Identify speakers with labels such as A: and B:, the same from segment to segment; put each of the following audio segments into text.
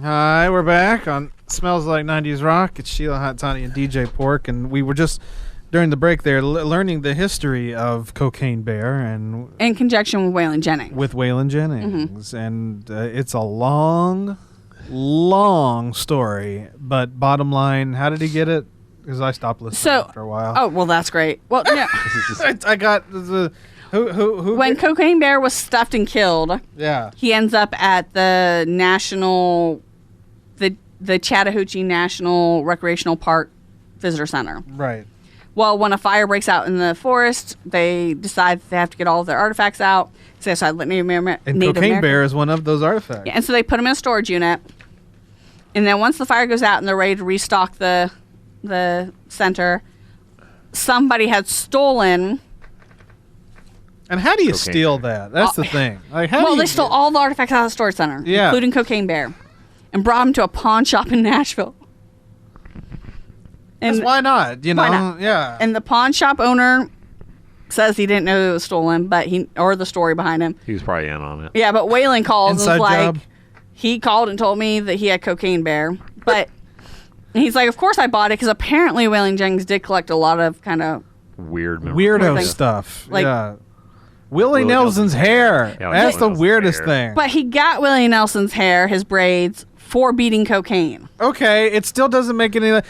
A: Hi, we're back on Smells Like 90's Rock. It's Sheila, Hot Toddy, and DJ Pork, and we were just, during the break there, learning the history of Cocaine Bear and
B: in conjunction with Waylon Jennings.
A: And it's a long story, but bottom line, how did he get it? Because I stopped listening after a while.
B: Oh, well, that's great. Well, no.
A: I got the... Who
B: when Cocaine Bear was stuffed and killed, he ends up at the the Chattahoochee National Recreational Park Visitor Center.
A: Right.
B: Well, when a fire breaks out in the forest, they decide they have to get all of their artifacts out. So they decide Native
A: and Cocaine Bear is one of those artifacts.
B: Yeah, and so they put them in a storage unit. And then once the fire goes out and they're ready to restock the center, somebody had stolen...
A: And how do you steal that? That's the thing. Like,
B: they stole all the artifacts out of the storage center, including Cocaine Bear, and brought them to a pawn shop in Nashville. And
A: why not? You know,
B: why not?
A: Yeah.
B: And the pawn shop owner says he didn't know it was stolen, but or the story behind him.
C: He was probably in on it.
B: Yeah, but Waylon calls and was like,
A: job.
B: He called and told me that he had Cocaine Bear, but he's like, of course I bought it because apparently Waylon Jennings did collect a lot of kind of
A: weirdo stuff.
B: Like,
A: Willie Nelson's hair.
C: Yeah,
A: that's the weirdest thing.
B: But he got Willie Nelson's hair, his braids, for beating cocaine.
A: Okay, it still doesn't make any...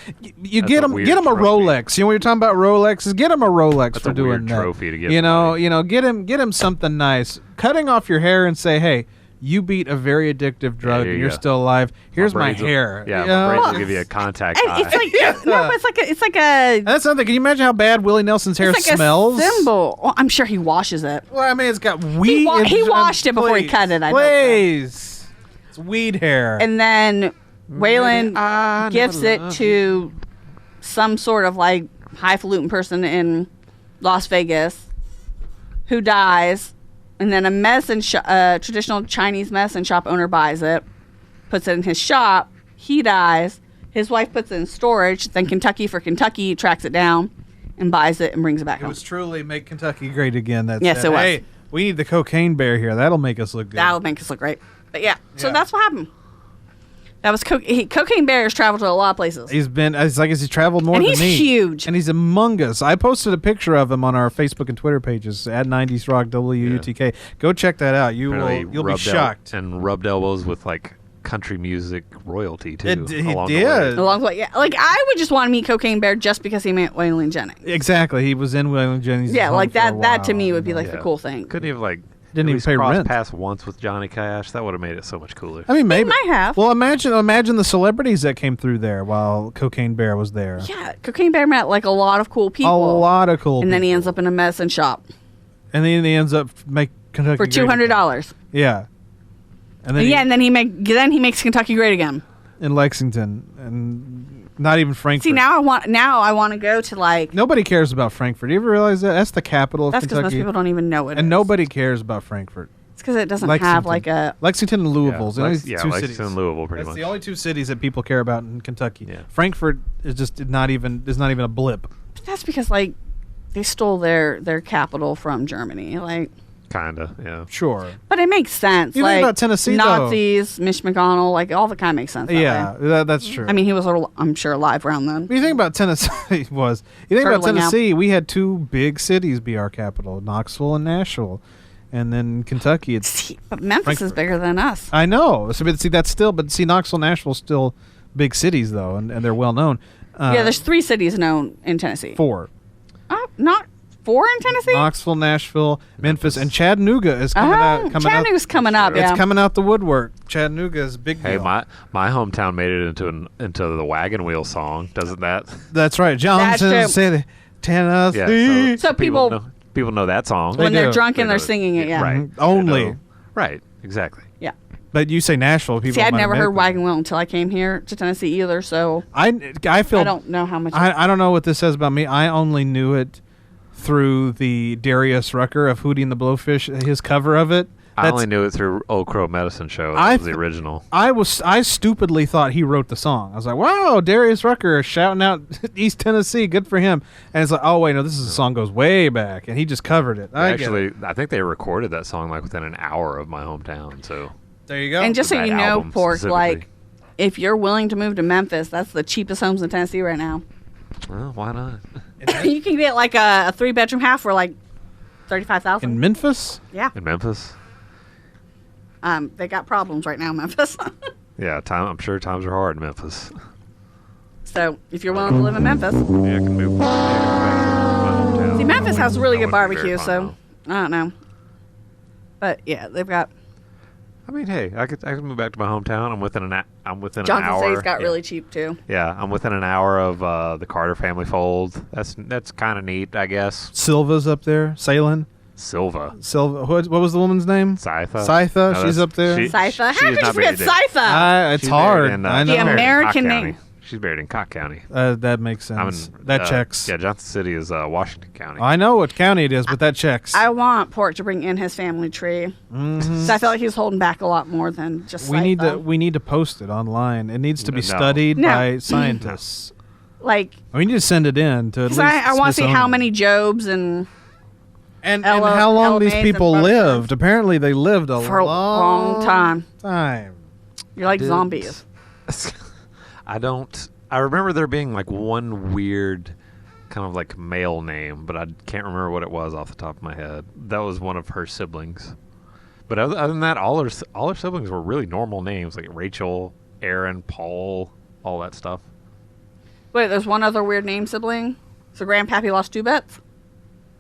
A: You
C: That's
A: get him a
C: trophy.
A: Rolex. You know, when you're talking about Rolexes, get him a Rolex
C: That's
A: for
C: a
A: doing
C: weird
A: that.
C: trophy to give
A: you know,
C: somebody.
A: get him something nice. Cutting off your hair and say, hey, you beat a very addictive drug and you're still alive. Here's my hair.
C: My braids will give you a contact eye.
B: It's like no, but it's like a.
A: That's something. Can you imagine how bad Willie Nelson's hair
B: it's like
A: smells?
B: A symbol. Well, I'm sure he washes it.
A: Well, I mean, it's got weed.
B: He washed it before he cut it.
A: Please, it's weed hair.
B: And then Waylon gifts it to some sort of like highfalutin person in Las Vegas who dies. And then a traditional Chinese medicine shop owner buys it, puts it in his shop. He dies. His wife puts it in storage. Then Kentucky for Kentucky tracks it down and buys it and brings it back home.
A: It was truly make Kentucky great again.
B: Yes, it was.
A: Hey, we need the Cocaine Bear here. That'll make us look good.
B: That'll make us look great. But so that's what happened. That was Cocaine Bear has traveled to a lot of places.
A: He's traveled more than me.
B: And he's huge.
A: And he's among us. I posted a picture of him on our Facebook and Twitter pages at 90's Rock WUTK. Yeah. Go check that out. You'll be shocked.
C: And rubbed elbows with like country music royalty too.
A: He did.
B: Along the way, yeah. Like I would just want to meet Cocaine Bear just because he met Waylon Jennings.
A: Exactly. He was in Waylon Jennings.
B: Yeah, like that. That to me would be like the cool thing.
C: Couldn't he have
A: didn't even pay rent.
C: Pass once with Johnny Cash. That would have made it so much cooler.
A: I mean, maybe
B: he might have.
A: Well, imagine the celebrities that came through there while Cocaine Bear was there.
B: Yeah, Cocaine Bear met like a lot of cool people.
A: A lot of cool.
B: And then he ends up in a medicine shop.
A: And then he ends up Kentucky
B: for $200.
A: Yeah. And then
B: and then he makes Kentucky great again.
A: In Lexington and. Not even Frankfurt.
B: See, now I want to go to like...
A: Nobody cares about Frankfurt. Do you ever realize that? That's the capital of Kentucky.
B: That's because most people don't even know it.
A: And nobody cares about Frankfurt.
B: It's because it doesn't have like a...
A: Lexington and Louisville.
C: Yeah,
A: Lexington
C: and Louisville pretty much.
A: That's the only two cities that people care about in Kentucky.
C: Yeah.
A: Frankfurt is not even a blip.
B: But that's because like they stole their capital from Germany. Like...
C: Kinda, yeah.
A: Sure.
B: But it makes sense.
A: You think about Tennessee,
B: Nazis, Mitch McConnell, like all the kind of makes sense.
A: That's true.
B: I mean, he was, I'm sure, alive around then.
A: When you think about Tennessee, Tennessee, we had two big cities be our capital, Knoxville and Nashville. And then Kentucky,
B: but Memphis
A: Frankfurt.
B: is bigger than us.
A: I know. So, but Knoxville, Nashville, still big cities though, and they're well known.
B: There's 3 cities known in Tennessee.
A: 4.
B: Not 4 in Tennessee?
A: Knoxville, Nashville, Memphis, and Chattanooga is coming out.
B: Chattanooga's coming up.
A: It's coming out the woodwork. Chattanooga is a big deal.
C: Hey, my hometown made it into the Wagon Wheel song, doesn't that?
A: That's right, Johnson City, Tennessee.
C: Yeah,
B: so people
C: know that song
B: when they're drunk and they're singing it. Yeah,
C: right.
A: Only.
C: Right. Exactly.
B: Yeah.
A: But you say Nashville, people.
B: See, I'd never heard Wagon Wheel until I came here to Tennessee either. So
A: I feel
B: I don't know how much.
A: I don't know what this says about me. I only knew it through the Darius Rucker of Hootie and the Blowfish, his cover of it.
C: I only knew it through Old Crow Medicine Show. That was the original.
A: I stupidly thought he wrote the song. I was like, wow, Darius Rucker shouting out East Tennessee, good for him. And it's like, oh wait, no, this is a song goes way back, and he just covered it.
C: I think they recorded that song like within an hour of my hometown. So
A: there you go.
B: And just so you know, Pork, like if you're willing to move to Memphis, that's the cheapest homes in Tennessee right now.
C: Well, why not?
B: You can get like a 3-bedroom house for like $35,000
A: In Memphis?
B: Yeah.
C: In Memphis?
B: They got problems right now, Memphis.
C: Yeah, I'm sure times are hard in Memphis.
B: So if you're willing to live in Memphis,
C: Yeah, I can move back to my hometown.
B: see, Memphis has really
C: That
B: good
C: would be
B: barbecue,
C: very fun,
B: so I don't know. But yeah, they've got.
C: I mean, hey, I could move back to my hometown. I'm within an
B: Johnson
C: hour.
B: City's got
C: yeah.
B: really cheap too.
C: Yeah, I'm within an hour of the Carter family fold. That's kind of neat, I guess.
A: Silva's up there. Salem.
C: Silva.
A: Silva. What was the woman's name?
C: Sytha.
A: Sytha.
C: No,
A: She's up there.
B: Sytha.
C: she
B: How
C: is
B: could you
C: not
B: forget
C: buried in-
B: Sytha?
A: It's
C: She's
A: hard.
C: buried in,
A: I know.
B: The
C: she's buried in
B: American
C: Cock
B: name.
C: County. She's buried in Cock County.
A: That makes sense. That checks.
C: Yeah, Johnson City is Washington County.
A: I know what county it is, but that checks.
B: I want Pork to bring in his family tree.
A: Mhm.
B: So I feel like he's holding back a lot more than just.
A: We need
B: Sytha.
A: to post it online. It needs to be
C: No.
A: studied
B: No.
A: by scientists.
B: Like.
A: We need to send it in to at least.
B: I want to see how
A: Smithsonian.
B: many Jobs and
A: and
B: Ella-
A: how long these
B: LMAs and
A: people
B: Buckner.
A: lived. Apparently, they lived
B: for a long time.
A: time.
B: You're like
C: Did-
B: zombies.
C: I remember there being like one weird kind of like male name, but I can't remember what it was off the top of my head. That was one of her siblings. But other than that, all her siblings were really normal names, like Rachel, Aaron, Paul, all that stuff.
B: Wait, there's one other weird name sibling. So Grandpappy lost 2 bets.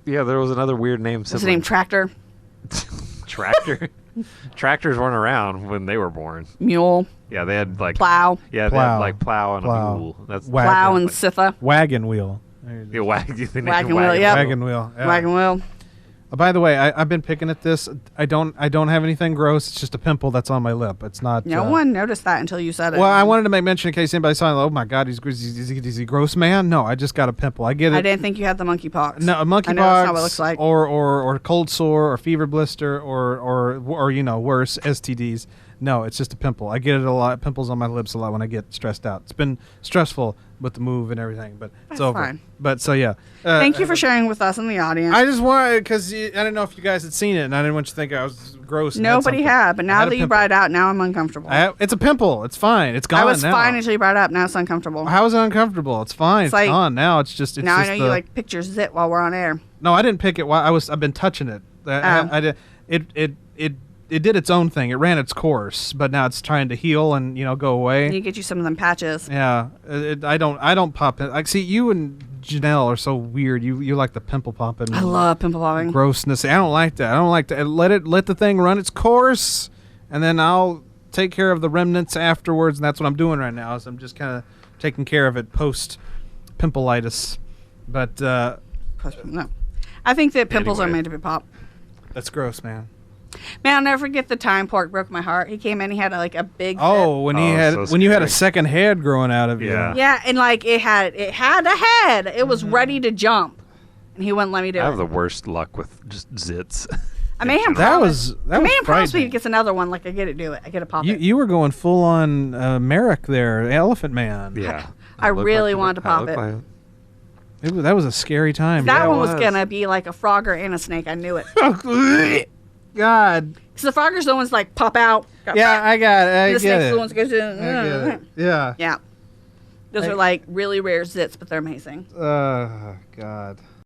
C: Yeah, there was another weird name
B: What's his
C: sibling.
B: name? Tractor,
C: Tractor. Tractors weren't around when they were born.
B: Mule,
C: Yeah, they had like
B: Plow,
C: Yeah, they
A: Plow.
C: had like plow and
A: Plow.
C: a mule. That's
A: Wagon.
B: Plow and
C: like-
B: Sytha.
A: Wagon wheel. There it is.
C: Yeah, wagon.
B: Wagon wheel, yep.
A: Wagon wheel. Yeah.
B: Wagon wheel.
A: By the way, I've been picking at this. I don't have anything gross. It's just a pimple that's on my lip. It's not.
B: No one noticed that until you said it.
A: Well, I wanted to make mention in case anybody saw it. Oh my God, is he gross, man? No, I just got a pimple. I get it.
B: I didn't think you had the monkeypox.
A: No, a
B: I know
A: monkeypox,
B: that's not what it looks like.
A: or cold sore, or fever blister, or worse, STDs. No, it's just a pimple. I get it a lot. Pimples on my lips a lot when I get stressed out. It's been stressful with the move and everything, but
B: That's
A: it's over.
B: fine.
A: But so yeah.
B: Thank you for sharing with us in the audience.
A: I just wanted because I didn't know if you guys had seen it, and I didn't want you to think I was gross. and
B: Nobody
A: something.
B: had, but
A: I
B: now
A: had a
B: that you
A: pimple.
B: brought it out, now I'm uncomfortable.
A: It's a pimple. It's fine. It's gone
B: I was
A: now.
B: fine until you brought it up. Now it's uncomfortable.
A: How is it uncomfortable? It's fine. It's
B: like-
A: gone now. It's just. It's
B: now
A: just
B: I know you like pick your zit while we're on air.
A: No, I didn't pick it. While I've been touching it. I did. It did its own thing. It ran its course, but now it's trying to heal and go away.
B: You get you some of them patches.
A: Yeah, I don't pop it. Like, see, you and Janelle are so weird. You like the pimple popping.
B: I love pimple popping.
A: Grossness. I don't like that. I don't like that. Let the thing run its course, and then I'll take care of the remnants afterwards. And that's what I'm doing right now. Is I'm just kind of taking care of it post pimpleitis. But
B: No, I think that pimples are
C: Anyway.
B: made to be popped.
A: that's gross, man.
B: Man, I'll never forget the time Pork broke my heart. He came in, he had like a big
A: Oh, when
C: Oh,
A: had
C: so
A: when you had a
C: scary.
A: second head growing out of you.
C: Yeah.
B: yeah, and like it had a head. It was ready to jump, and he wouldn't let me do
C: I have
B: it.
C: the worst luck with just zits.
B: I made him
A: That
B: promise.
A: was
B: I made him promise me
A: frightening.
B: he gets another one. Like I get to do it. I get to pop it.
A: You were going full on Merrick there, Elephant Man.
C: Yeah.
B: I
C: look
B: really
C: like
B: wanted to
C: I
B: pop
C: look
B: it.
C: like-
A: That was a scary time.
B: That
C: Yeah, it
B: one was
C: was.
B: gonna be like a frogger and a snake. I knew it.
A: God.
B: Because the froggers, the ones like pop out.
A: Yeah, I got it. I
B: the
A: get
B: snakes,
A: it.
B: the ones that goes
A: I get it. Yeah.
B: Yeah. Those are like really rare zits, but they're amazing.
A: God.